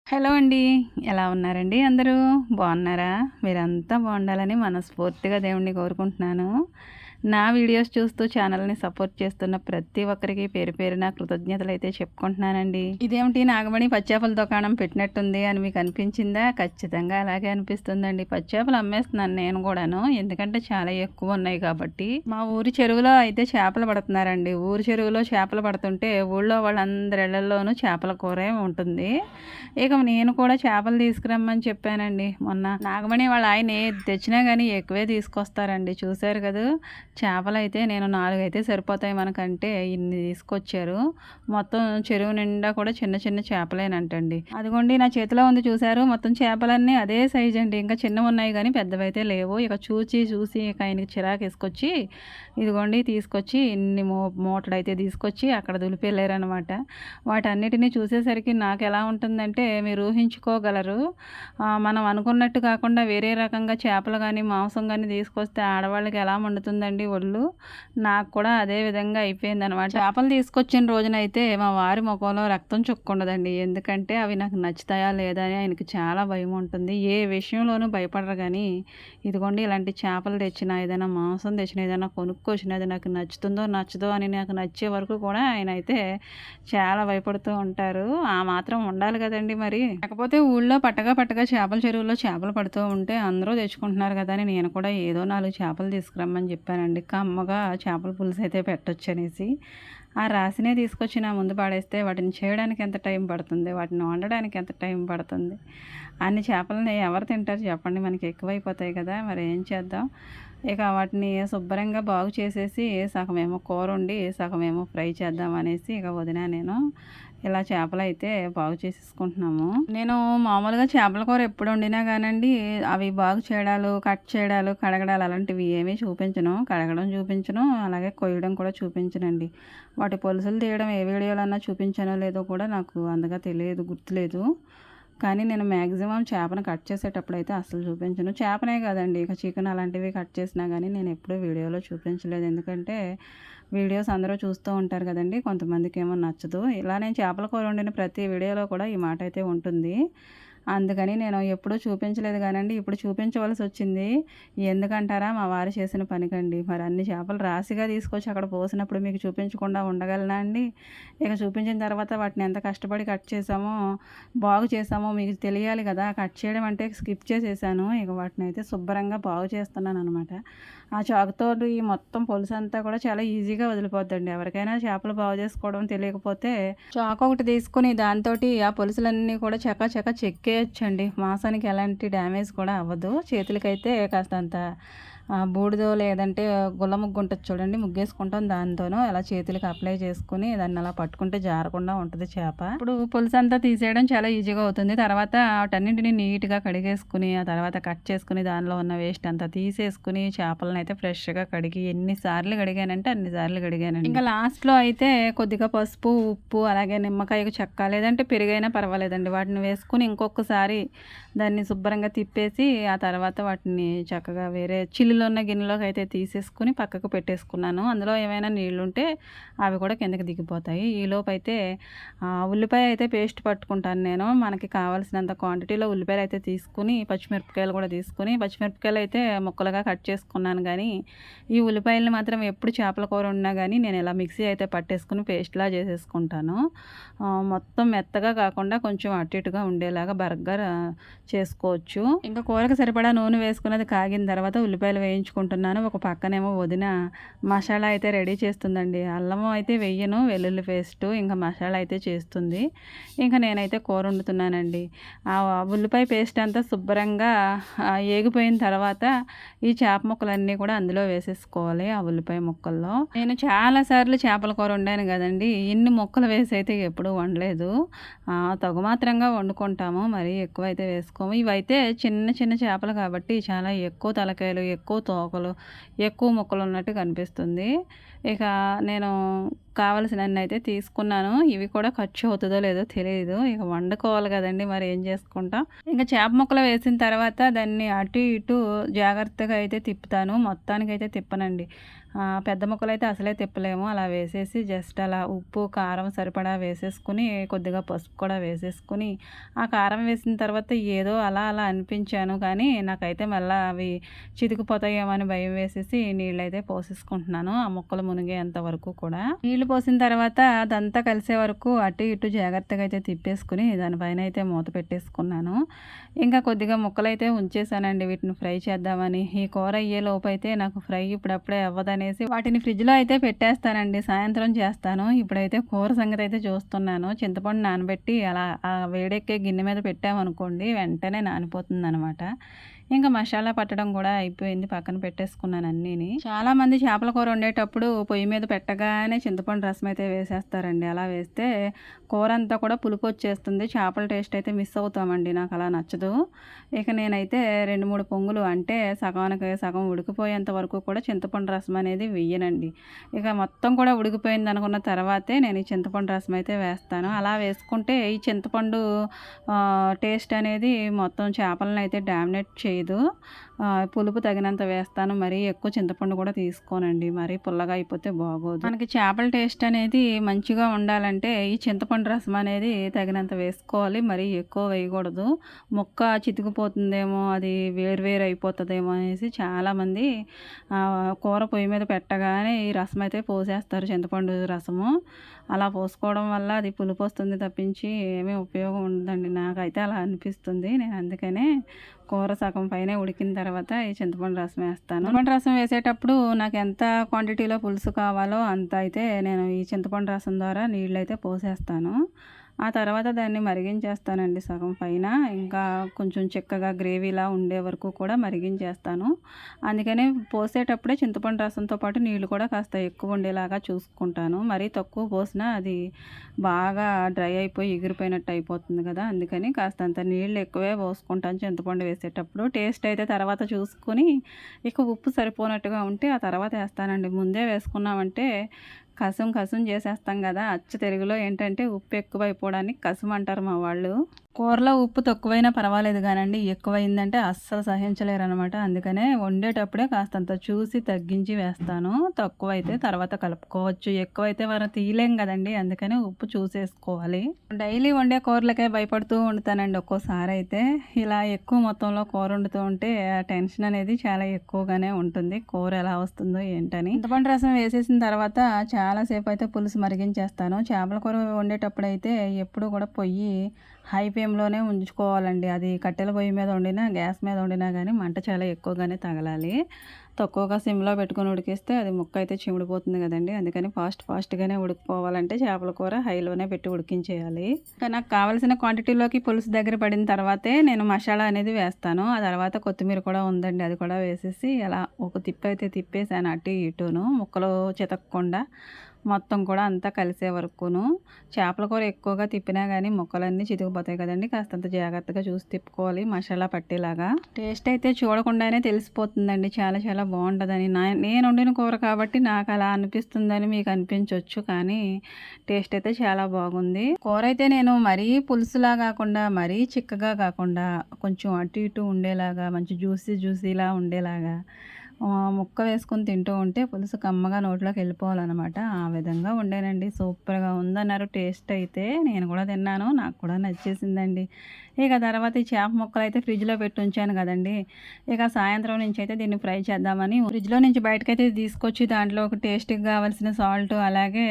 Hello అండి. ఎలా ఉన్నారండి అందరూ? బాగున్నారా? మీరంతా బాగుండాలని మనస్ఫూర్తిగా దేవుడిని కోరుకుంటున్నాను. నా వీడియోస్ చూస్తూ ఛానల్‌ని సపోర్ట్ చేస్తున్న ప్రతి ఒక్కరికి పేరు పేరున కృతజ్ఞతలైతే చెప్పుకుంటున్నానండి. ఇదేమిటి నాగమణి పచ్చేపల దుకాణం పెట్టినట్టుంది అని మీకు అనిపించిందా? ఖచ్చితంగా అలాగే అనిపిస్తుందండి. పచ్చేపలు అమ్మేస్తున్నాను నేను కూడాను. ఎందుకంటే చాలా ఎక్కువ ఉన్నాయి కాబట్టి. మా ఊరి చెరువులో అయితే చేపలు పడుతున్నారండి. ఊరి చెరువులో చేపలు పడుతుంటే ఊళ్ళో వాళ్ళందరి ఇళ్లల్లోనూ చేపల కూరే ఉంటుంది. ఇక నేను కూడా చేపలు తీసుకురమ్మని చెప్పానండి. మొన్న నాగమణి వాళ్ళ ఆయన ఏది తెచ్చినా గానీ ఎక్కువే తీసుకొస్తారండి. చూసారు కదూ! చేపలైతే నేను 4 అయితే సరిపోతాయి మనకంటే ఇన్ని తీసుకొచ్చారు. మొత్తం చెరువు నిండా కూడా చిన్న చిన్న చేపలేనంటండి. అదిగోండి నా చేతిలో ఉంది చూసారు? మొత్తం చేపలన్నీ అదే సైజ్ అండి. ఇంకా చిన్నవున్నాయి గానీ పెద్దవైతే లేవు. ఇక చూసి చూసి ఇక ఆయనకి చిరాకేసుకొచ్చి ఇదిగోండి తీసుకొచ్చి ఇన్ని మూటలైతే తీసుకొచ్చి అక్కడ దులిపెళ్ళారనమాట. వాటన్నిటిని చూసేసరికి నాకెలా ఉంటుందంటే మీరు ఊహించుకోగలరు. మనం అనుకున్నట్టు కాకుండా వేరే రకంగా చేపలు గానీ, మాంసం గానీ తీసుకొస్తే ఆడవాళ్ళకి ఎలా మండుతుందండి ఒళ్ళు. నాకు కూడా అదే విధంగా అయిపోయిందనమాట. చేపలు తీసుకొచ్చిన రోజునైతే మా వారి మొఖంలో రక్తం చుక్కుండదండి. ఎందుకంటే అవి నాకు నచ్చుతాయా లేదా అని ఆయనకి చాలా భయం ఉంటుంది. ఏ విషయంలోనూ భయపడరు గానీ, ఇదిగోండి ఇలాంటి చేపలు తెచ్చినా, ఏదైనా మాంసం తెచ్చినా, ఏదైనా కొనుక్కొచ్చినా అది నాకు నచ్చుతుందో, నచ్చదో అని నాకు నచ్చే వరకు కూడా ఆయనైతే చాలా భయపడుతూ ఉంటారు. ఆ మాత్రం ఉండాలి గదండీ మరి. కాకపోతే ఊళ్ళో పట్టగా చేపల చెరువులో చేపలు పడుతూ ఉంటే అందరూ తెచ్చుకుంటున్నారు కదా అని నేను కూడా ఏదో 4 చేపలు తీసుకురమ్మని చెప్పానండి. కమ్మగా చేపల పులుసైతే పెట్టొచ్చనేసి. ఆ రాసినే తీసుకొచ్చి నా ముందు పడేస్తే వాటిని చేయడానికి ఎంత టైం పడుతుంది? వాటిని వండడానికి ఎంత టైం పడుతుంది? అన్ని చేపలని ఎవరు తింటారు చెప్పండి? మనకి ఎక్కువైపోతాయి కదా! మరి ఏం చేద్దాం? ఇక వాటిని శుభ్రంగా బాగు చేసేసి సగమేమో కూరొండి, సగమేమో ఫ్రై చేద్దాం అనేసి ఇక వదిన నేను ఇలా చేపలైతే బాగు చేసేసుకుంటున్నాము. నేను మామూలుగా చేపల కూర ఎప్పుడు వండినా కానండి అవి బాగు చేయడాలు, కట్ చేయడాలు, కడగడాలు అలాంటివి ఏమీ చూపించను. కడగడం చూపించను, అలాగే కొయ్యడం కూడా చూపించనండి. వాటి పులుసులు తీయడం ఏ వీడియోలన్నా చూపించానో లేదో కూడా నాకు అంతగా తెలియదు, గుర్తులేదు. కానీ నేను మ్యాక్సిమం చేపను కట్ చేసేటప్పుడైతే అస్సలు చూపించను. చేపనే కాదండి ఇక చికెన్ అలాంటివి కట్ చేసినా కానీ నేను ఎప్పుడూ వీడియోలో చూపించలేదు. ఎందుకంటే వీడియోస్ అందరూ చూస్తూ ఉంటారు కదండీ! కొంతమందికేమో నచ్చదు. ఇలా నేను చేపల కూర వండిన ప్రతి వీడియోలో కూడా ఈ మాట అయితే ఉంటుంది. అందుకని నేను ఎప్పుడూ చూపించలేదు గానండి. ఇప్పుడు చూపించవలసొచ్చింది. ఎందుకంటారా? మా వారు చేసిన పనికండి. మరి అన్ని చేపలు రాశిగా తీసుకొచ్చి అక్కడ పోసినప్పుడు మీకు చూపించకుండా ఉండగలనా అండి? ఇక చూపించిన తర్వాత వాటిని ఎంత కష్టపడి కట్ చేసామో, బాగు చేసామో మీకు తెలియాలి కదా! కట్ చేయడం అంటే స్కిప్ చేసేసాను. ఇక వాటినైతే శుభ్రంగా బాగు చేస్తున్నాననమాట. ఆ చాకుతోటి మొత్తం పులుసంతా కూడా చాలా ఈజీగా వదిలిపోద్దండి. ఎవరికైనా చేపలు బాగు చేసుకోవడం తెలియకపోతే చాకు ఒకటి తీసుకొని దాంతోటి ఆ పులుసులన్నీ కూడా చకా చెక్కేయొచ్చండి. మాంసానికి ఎలాంటి డ్యామేజ్ కూడా అవ్వదు. చేతులకైతే కాస్తంత బూడిదో లేదంటే గుల్ల ముగ్గు ఉంటుంది చూడండి, ముగ్గేసుకుంటాం దాంతోనో అలా చేతులకి అప్లై చేసుకొని దాన్ని అలా పట్టుకుంటే జారకుండా ఉంటుంది చేప. ఇప్పుడు పులుసంతా తీసేయడం చాలా ఈజీగా అవుతుంది. తర్వాత వాటన్నింటిని నీట్‌గా కడిగేసుకొని, ఆ తర్వాత కట్ చేసుకొని దానిలో ఉన్న వేస్ట్ అంతా తీసేసుకొని చేపలనైతే ఫ్రెష్‌గా కడిగి ఎన్ని సార్లు కడిగానంటే అన్ని సార్లు కడిగానండి. ఇంకా లాస్ట్‌లో అయితే కొద్దిగా పసుపు, ఉప్పు అలాగే నిమ్మకాయకు చెక్క లేదంటే పెరుగైనా పర్వాలేదండి. వాటిని వేసుకొని ఇంకొకసారి దాన్ని శుభ్రంగా తిప్పేసి ఆ తర్వాత వాటిని చక్కగా వేరే చిల్లులో ఉన్న గిన్నెలోకి అయితే తీసేసుకొని పక్కకు పెట్టేసుకున్నాను. అందులో ఏమైనా నీళ్లుంటే అవి కూడా కిందకి దిగిపోతాయి. ఈలోపు అయితే ఉల్లిపాయ అయితే పేస్ట్ పట్టుకుంటాను నేను. మనకి కావాల్సినంత క్వాంటిటీలో ఉల్లిపాయలు అయితే తీసుకుని పచ్చిమిరపకాయలు కూడా తీసుకుని పచ్చిమిరపకాయలు అయితే ముక్కలుగా కట్ చేసుకున్నాను. కానీ ఈ ఉల్లిపాయలని మాత్రం ఎప్పుడు చేపల కూర వండినా కానీ నేను ఇలా మిక్సీ అయితే పట్టేసుకుని పేస్ట్‌లా చేసేసుకుంటాను. మొత్తం మెత్తగా కాకుండా కొంచెం అటు ఇటుగా ఉండేలాగా బరగ్గా చేసుకోవచ్చు. ఇంకా కూరకు సరిపడా నూనె వేసుకున్నది కాగిన తర్వాత ఉల్లిపాయలు వేయించుకుంటున్నాను. ఒక పక్కనేమో వదిన మసాలా అయితే రెడీ చేస్తుందండి. అల్లము అయితే వెయ్యను, వెల్లుల్లి పేస్టు ఇంకా మసాలా అయితే చేస్తుంది. ఇంకా నేనైతే కూర వండుతున్నానండి. ఆ ఉల్లిపాయ పేస్ట్ అంతా శుభ్రంగా ఏగిపోయిన తర్వాత ఈ చేప ముక్కలన్నీ కూడా అందులో వేసేసుకోవాలి ఆ ఉల్లిపాయ ముక్కల్లో. నేను చాలా సార్లు చేపల కూర వండాను కదండి, ఇన్ని ముక్కలు వేసి అయితే ఎప్పుడూ వండలేదు. తగు మాత్రంగా వండుకుంటాము, మరీ ఎక్కువైతే వేసుకోము. ఇవైతే చిన్న చిన్న చేపలు కాబట్టి చాలా ఎక్కువ తలకాయలు, ఎక్కువ తోకలు, ఎక్కువ ముక్కలు ఉన్నట్టు కనిపిస్తుంది. ఇక నేను కావాల్సినన్ని అయితే తీసుకున్నాను. ఇవి కూడా ఖర్చు అవుతుందో లేదో తెలియదు. ఇక వండుకోవాలి కదండీ! మరి ఏం చేసుకుంటాం. ఇంక చేప ముక్కలు వేసిన తర్వాత దాన్ని అటు ఇటు జాగ్రత్తగా అయితే తిప్పుతాను. మొత్తానికైతే తిప్పనండి. పెద్ద ముక్కలైతే అసలే తిప్పలేము. అలా వేసేసి జస్ట్ అలా ఉప్పు, కారం సరిపడా వేసేసుకుని, కొద్దిగా పసుపు కూడా వేసేసుకుని, ఆ కారం వేసిన తర్వాత ఏదో అలా అలా అనిపించాను. కానీ నాకైతే మళ్ళీ అవి చితికిపోతాయేమో అని భయం వేసేసి నీళ్ళైతే పోసేసుకుంటున్నాను. ఆ ముక్కలు మునిగేంత వరకు కూడా. నీళ్లు పోసిన తర్వాత అదంతా కలిసే వరకు అటు ఇటు జాగ్రత్తగా అయితే తిప్పేసుకుని దానిపైన అయితే మూత పెట్టేసుకున్నాను. ఇంకా కొద్దిగా ముక్కలైతే ఉంచేసానండి వీటిని ఫ్రై చేద్దామని. ఈ కూర అయ్యే లోపు అయితే నాకు ఫ్రై ఇప్పుడప్పుడే అవ్వదనేసి వాటిని ఫ్రిడ్జ్లో అయితే పెట్టేస్తానండి. సాయంత్రం చేస్తాను. ఇప్పుడైతే కూర సంగతి అయితే చూస్తున్నాను. చింతపండు నానబెట్టి అలా వేడెక్కే గిన్నె మీద పెట్టామనుకోండి వెంటనే నానిపోతుందనమాట. ఇంకా మసాలా పట్టడం కూడా అయిపోయింది. పక్కన పెట్టేసుకున్నాను అన్నీని. చాలామంది చేపల కూర వండేటప్పుడు పొయ్యి మీద పెట్టగానే చింతపండు రసం అయితే వేసేస్తారండి. అలా వేస్తే కూర అంతా కూడా పులుపు వచ్చేస్తుంది. చేపల టేస్ట్ అయితే మిస్ అవుతామండి. నాకు అలా నచ్చదు. ఇక నేనైతే 2-3 పొంగులు అంటే సగానికి సగం ఉడికిపోయేంత వరకు కూడా చింతపండు రసం అనేది వెయ్యనండి. ఇక మొత్తం కూడా ఉడికిపోయింది అనుకున్న తర్వాతే నేను ఈ చింతపండు రసం అయితే వేస్తాను. అలా వేసుకుంటే ఈ చింతపండు టేస్ట్ అనేది మొత్తం చేపలను అయితే డామినేట్ చేయదు. పులుపు తగినంత వేస్తాను. మరీ ఎక్కువ చింతపండు కూడా తీసుకోనండి. మరీ పుల్లగా అయిపోతే బాగోదు. మనకి చేపల టేస్ట్ అనేది మంచిగా ఉండాలంటే ఈ చింతపండు రసం అనేది తగినంత వేసుకోవాలి. మరీ ఎక్కువ వేయకూడదు. ముక్క చితికిపోతుందేమో, అది వేరు అయిపోతుందేమో అనేసి చాలామంది కూర పొయ్యి మీద పెట్టగానే ఈ రసం అయితే పోసేస్తారు, చింతపండు రసము. అలా పోసుకోవడం వల్ల అది పులుపు వస్తుంది తప్పించి ఏమీ ఉపయోగం ఉండదండి. నాకైతే అలా అనిపిస్తుంది. నేను అందుకనే కూర సగం పైనే ఉడికిన తర్వాత ఈ చింతపండు రసం వేస్తాను. చింతపండు రసం వేసేటప్పుడు నాకు ఎంత క్వాంటిటీలో పులుసు కావాలో అంత అయితే నేను ఈ చింతపండు రసం ద్వారా నీళ్ళు అయితే పోసేస్తాను. ఆ తర్వాత దాన్ని మరిగించేస్తానండి సగం పైన. ఇంకా కొంచెం చిక్కగా గ్రేవీలా ఉండే వరకు కూడా మరిగించేస్తాను. అందుకనే పోసేటప్పుడే చింతపండు రసంతో పాటు నీళ్ళు కూడా కాస్త ఎక్కువ ఉండేలాగా చూసుకుంటాను. మరీ తక్కువ పోసినా అది బాగా డ్రై అయిపోయి ఎగిరిపోయినట్టు అయిపోతుంది కదా! అందుకని కాస్తంత నీళ్ళు ఎక్కువే పోసుకుంటాను చింతపండు వేసేటప్పుడు. టేస్ట్ అయితే తర్వాత చూసుకొని ఇక ఉప్పు సరిపోనట్టుగా ఉంటే ఆ తర్వాత వేస్తానండి. ముందే వేసుకున్నామంటే కసం చేసేస్తాం కదా! అచ్చ తెలుగులో ఏంటంటే ఉప్పు ఎక్కువైపోవడానికి కసం అంటారు మా వాళ్ళు. కూరలో ఉప్పు తక్కువైనా పర్వాలేదు కానండి, ఎక్కువైందంటే అస్సలు సహించలేరనమాట. అందుకనే వండేటప్పుడే కాస్తంత చూసి తగ్గించి వేస్తాను. తక్కువైతే తర్వాత కలుపుకోవచ్చు. ఎక్కువైతే మనం తీయలేం కదండి, అందుకని ఉప్పు చూసేసుకోవాలి. డైలీ వండే కూరలకే భయపడుతూ ఉంటానండి ఒక్కోసారి అయితే. ఇలా ఎక్కువ మొత్తంలో కూర వండుతూ ఉంటే ఆ టెన్షన్ అనేది చాలా ఎక్కువగానే ఉంటుంది. కూర ఎలా వస్తుందో ఏంటని. చింతపండు రసం వేసేసిన తర్వాత చాలాసేపు అయితే పులుసు మరిగించేస్తాను. చేపల కూర వండేటప్పుడు అయితే ఎప్పుడు కూడా పొయ్యి హై ఫ్లేమ్లోనే ఉంచుకోవాలండి. అది కట్టెల పొయ్యి మీద వండినా, గ్యాస్ మీద వండినా కానీ మంట చాలా ఎక్కువగానే తగలాలి. తక్కువగా సిమ్లో పెట్టుకొని ఉడికిస్తే అది ముక్క అయితే చిమిడిపోతుంది కదండి. అందుకని ఫాస్ట్గానే ఉడికిపోవాలంటే చేపల కూర హైలోనే పెట్టి ఉడికించేయాలి. ఇంకా నాకు కావాల్సిన క్వాంటిటీలోకి పులుసు దగ్గర పడిన తర్వాతే నేను మసాలా అనేది వేస్తాను. ఆ తర్వాత కొత్తిమీర కూడా ఉందండి, అది కూడా వేసేసి అలా ఒక తిప్పైతే తిప్పేసాను అటు ఇటును, ముక్కలు చితకకుండా మొత్తం కూడా అంతా కలిసే వరకును. చేపల కూర ఎక్కువగా తిప్పినా కానీ ముక్కలన్నీ చితికిపోతాయి కదండి. కాస్తంత జాగ్రత్తగా చూసి తిప్పుకోవాలి మసాలా పట్టేలాగా. టేస్ట్ అయితే చూడకుండానే తెలిసిపోతుందండి చాలా చాలా బాగుంటుందని. నేను వండిన కూర కాబట్టి నాకు అలా అనిపిస్తుందని మీకు అనిపించవచ్చు, కానీ టేస్ట్ అయితే చాలా బాగుంది. కూర అయితే నేను మరీ పులుసులా కాకుండా, మరీ చిక్కగా కాకుండా, కొంచెం అటు ఇటు ఉండేలాగా, మంచి జ్యూసీలా ఉండేలాగా ముక్క వేసుకొని తింటూ ఉంటే పులుసు కమ్మగా నోట్లోకి వెళ్ళిపోవాలన్నమాట. ఆ విధంగా వండానండి. సూపర్గా ఉందన్నారు టేస్ట్ అయితే. నేను కూడా తిన్నాను, నాకు కూడా నచ్చేసిందండి. ఇక తర్వాత ఈ చేప ముక్కలు అయితే ఫ్రిడ్జ్లో పెట్టి ఉంచాను కదండి. ఇక సాయంత్రం నుంచి అయితే దీన్ని ఫ్రై చేద్దామని ఫ్రిడ్జ్లో నుంచి బయటకైతే తీసుకొచ్చి దాంట్లో ఒక టేస్ట్కి కావాల్సిన సాల్ట్, అలాగే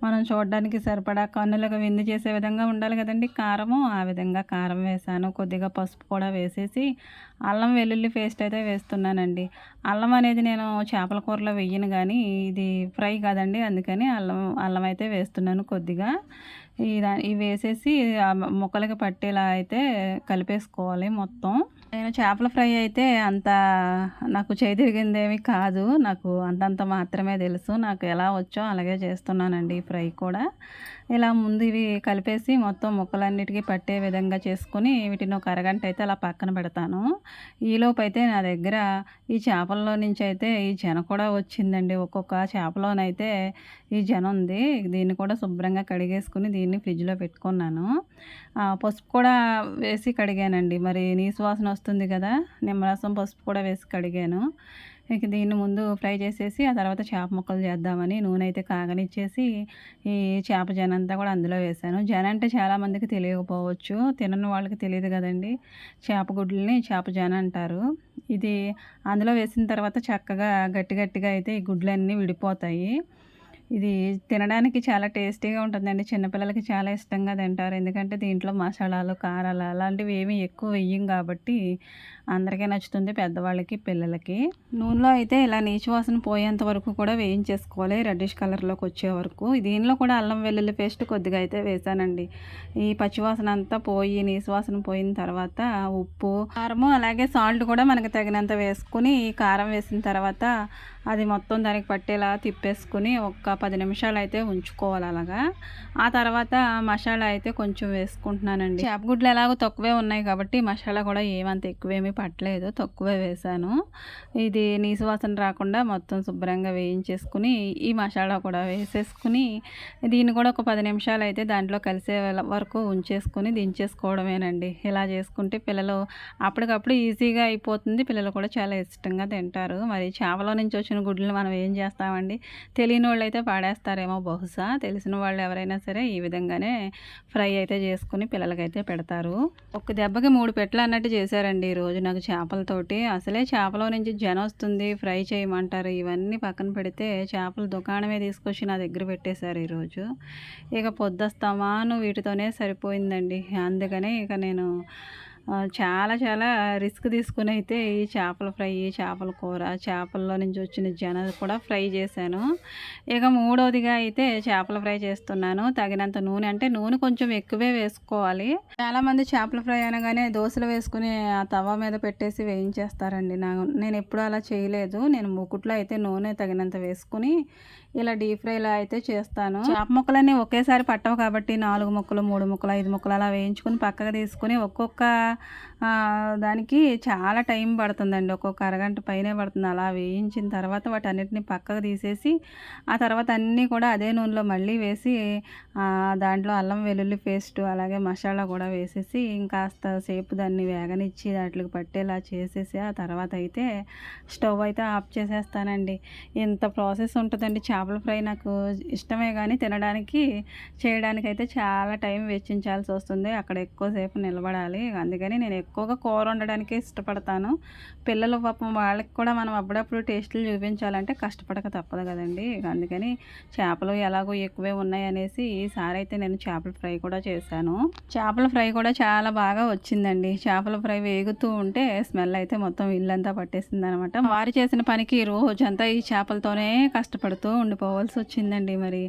మనం చూడడానికి సరిపడా కన్నులకు విందు చేసే విధంగా ఉండాలి కదండి కారము, ఆ విధంగా కారం వేసాను. కొద్దిగా పసుపు కూడా వేసేసి అల్లం వెల్లుల్లి పేస్ట్ అయితే వేస్తున్నానండి. అల్లం అనేది నేను చేపల కూరలో వెయ్యను, కానీ ఇది ఫ్రై కదండి, అందుకని అల్లం అయితే వేస్తున్నాను కొద్దిగా. ఇవి వేసేసి ముక్కలకి పట్టేలా అయితే కలిపేసుకోవాలి మొత్తం. నేను చేపల ఫ్రై అయితే అంత నాకు చేయి తిరిగిందేమీ కాదు. నాకు అంతంత మాత్రమే తెలుసు. నాకు ఎలా వచ్చో అలాగే చేస్తున్నానండి ఈ ఫ్రై కూడా. ఇలా ముందు ఇవి కలిపేసి మొత్తం ముక్కలన్నిటికీ పట్టే విధంగా చేసుకొని వీటిని ఒక అరగంట అయితే అలా పక్కన పెడతాను. ఈలోపు అయితే నా దగ్గర ఈ చేపల్లో నుంచి అయితే ఈ జన కూడా వచ్చిందండి. ఒక్కొక్క చేపలోనైతే ఈ జన ఉంది. దీన్ని కూడా శుభ్రంగా కడిగేసుకుని దీన్ని ఫ్రిడ్జ్‌లో పెట్టుకున్నాను. పసుపు కూడా వేసి కడిగానండి. మరి నీసు వాసన వస్తుంది కదా! నిమ్మరసం, పసుపు కూడా వేసి కడిగాను. ఇక దీన్ని ముందు ఫ్రై చేసేసి ఆ తర్వాత చేప ముక్కలు చేద్దామని నూనె అయితే కాగనిచ్చేసి ఈ చేప జన అంతా కూడా అందులో వేసాను. జన అంటే చాలామందికి తెలియకపోవచ్చు. తినని వాళ్ళకి తెలియదు కదండీ! చేప గుడ్లని చేప జన అంటారు. ఇది అందులో వేసిన తర్వాత చక్కగా గట్టి గట్టిగా అయితే ఈ గుడ్లన్నీ విడిపోతాయి. ఇది తినడానికి చాలా టేస్టీగా ఉంటుందండి. చిన్నపిల్లలకి చాలా ఇష్టంగా తింటారు. ఎందుకంటే దీంట్లో మసాలాలు, కారాలు అలాంటివి ఏమీ ఎక్కువ వెయ్యం కాబట్టి అందరికీ నచ్చుతుంది, పెద్దవాళ్ళకి, పిల్లలకి. నూనెలో అయితే ఇలా నీచు వాసన పోయేంత వరకు కూడా వేయించేసుకోవాలి, రెడ్డిష్ కలర్‌లోకి వచ్చే వరకు. దీనిలో కూడా అల్లం వెల్లుల్లి పేస్ట్ కొద్దిగా అయితే వేసానండి. ఈ పచ్చివాసన అంతా పోయి నీసు వాసన పోయిన తర్వాత ఉప్పు, కారము అలాగే సాల్ట్ కూడా మనకు తగినంత వేసుకొని ఈ కారం వేసిన తర్వాత అది మొత్తం దానికి పట్టేలా తిప్పేసుకుని ఒక 10 నిమిషాలు అయితే ఉంచుకోవాలి అలాగా. ఆ తర్వాత మసాలా అయితే కొంచెం వేసుకుంటున్నానండి. చేపగుడ్లు ఎలాగో తక్కువే ఉన్నాయి కాబట్టి మసాలా కూడా ఏమంత ఎక్కువేమీ పట్టలేదు, తక్కువే వేసాను. ఇది నీసు వాసన రాకుండా మొత్తం శుభ్రంగా వేయించేసుకుని ఈ మసాలా కూడా వేసేసుకుని దీన్ని కూడా ఒక 10 నిమిషాలు అయితే దాంట్లో కలిసే వరకు ఉంచేసుకుని దించేసుకోవడమేనండి. ఇలా చేసుకుంటే పిల్లలు అప్పటికప్పుడు ఈజీగా అయిపోతుంది. పిల్లలు కూడా చాలా ఇష్టంగా తింటారు. మరి చేపలో నుంచి వచ్చిన గుడ్లను మనం ఏం చేస్తామండి? తెలియని వాళ్ళు అయితే పాడేస్తారేమో బహుశా. తెలిసిన వాళ్ళు ఎవరైనా సరే ఈ విధంగానే ఫ్రై అయితే చేసుకుని పిల్లలకైతే పెడతారు. ఒక్క దెబ్బకి 3 పెట్టలు అన్నట్టు చేశారండి ఈరోజు నాకు చేపలతోటి. అసలే చేపలో నుంచి జన వస్తుంది, ఫ్రై చేయమంటారు. ఇవన్నీ పక్కన పెడితే చేపల దుకాణమే తీసుకొచ్చి నా దగ్గర పెట్టేశారు ఈరోజు. ఇక పొద్దస్తమాను వీటితోనే సరిపోయిందండి. అందుకనే ఇక నేను చాలా చాలా రిస్క్ తీసుకుని అయితే ఈ చేపల ఫ్రై, చేపల కూర, చేపల్లో నుంచి వచ్చిన జన కూడా ఫ్రై చేశాను. ఇక మూడవదిగా అయితే చేపల ఫ్రై చేస్తున్నాను. తగినంత నూనె, అంటే నూనె కొంచెం ఎక్కువే వేసుకోవాలి. చాలామంది చేపల ఫ్రై అనగానే దోశలు వేసుకుని ఆ తవ మీద పెట్టేసి వేయించేస్తారండి. నేను ఎప్పుడూ అలా చేయలేదు. నేను మూకుట్లో అయితే నూనె తగినంత వేసుకుని ఇలా డీప్ ఫ్రైలా అయితే చేస్తాను. చేప ముక్కలన్నీ ఒకేసారి పట్టవు కాబట్టి 4 ముక్కలు, 3 ముక్కలు, 5 ముక్కలు అలా వేయించుకుని పక్కకు తీసుకుని ఒక్కొక్క దానికి చాలా టైం పడుతుందండి. ఒక్కొక్క అరగంట పైనే పడుతుంది. అలా వేయించిన తర్వాత వాటన్నిటిని పక్కకు తీసేసి ఆ తర్వాత అన్నీ కూడా అదే నూనెలో మళ్ళీ వేసి దాంట్లో అల్లం వెల్లుల్లి పేస్ట్ అలాగే మసాలా కూడా వేసేసి ఇంకాస్త సేపు దాన్ని వేగనిచ్చి దాంట్లోకి పట్టేలా చేసేసి ఆ తర్వాత అయితే స్టవ్ అయితే ఆఫ్ చేసేస్తానండి. ఇంత ప్రాసెస్ ఉంటుందండి. చేపల ఫ్రై నాకు ఇష్టమే కానీ చేయడానికి అయితే చాలా టైం వెచ్చించాల్సి వస్తుంది. అక్కడ ఎక్కువసేపు నిలబడాలి. అందుకని నేను ఎక్కువగా కూర వండడానికే ఇష్టపడతాను. పిల్లలు పాపం వాళ్ళకి కూడా మనం అప్పుడప్పుడు టేస్టులు చూపించాలంటే కష్టపడక తప్పదు కదండి. అందుకని చేపలు ఎలాగో ఎక్కువే ఉన్నాయి అనేసి ఈసారి అయితే నేను చేపల ఫ్రై కూడా చేశాను. చేపల ఫ్రై కూడా చాలా బాగా వచ్చిందండి. చేపల ఫ్రై వేగుతూ ఉంటే స్మెల్ అయితే మొత్తం ఇల్లంతా పట్టేసింది అనమాట. వారు చేసిన పనికి రోజంతా ఈ చేపలతోనే కష్టపడుతూ ఉండిపోవాల్సి వచ్చిందండి. మరి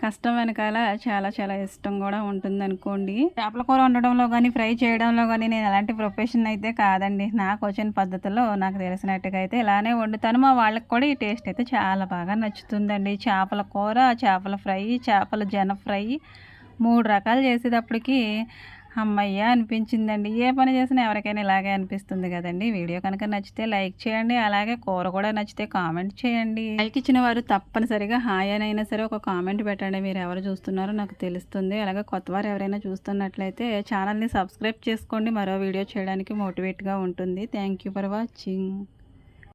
కష్టం వెనకాల చాలా చాలా ఇష్టం కూడా ఉంటుంది అనుకోండి. చేపల కూర వండడంలో కానీ ఫ్రై చేయడంలో కానీ నేను ఎలాంటి ప్రొఫెషన్ అయితే కాదండి. నాకు వచ్చిన పద్ధతిలో నాకు తెలిసినట్టుగా అయితే ఇలానే వండుతాను. మా వాళ్ళకి కూడా ఈ టేస్ట్ అయితే చాలా బాగా నచ్చుతుందండి. చేపల కూర, చేపల ఫ్రై, చేపల జన ఫ్రై 3 రకాలు చేసేటప్పటికి హమ్మయ్య అనిపించిందండి. ఏ పని చేసినా ఎవరికైనా ఇలాగే అనిపిస్తుంది కదండి. వీడియో కనుక నచ్చితే లైక్ చేయండి. అలాగే కూర కూడా నచ్చితే కామెంట్ చేయండి. లైక్ ఇచ్చిన వారు తప్పనిసరిగా హాయ్ అని అయినా సరే ఒక కామెంట్ పెట్టండి. మీరు ఎవరు చూస్తున్నారో నాకు తెలుస్తుంది. అలాగే కొత్తవారు ఎవరైనా చూస్తున్నట్లయితే ఛానల్ని సబ్స్క్రైబ్ చేసుకోండి. మరో వీడియో చేయడానికి మోటివేట్గా ఉంటుంది. Thank you for watching.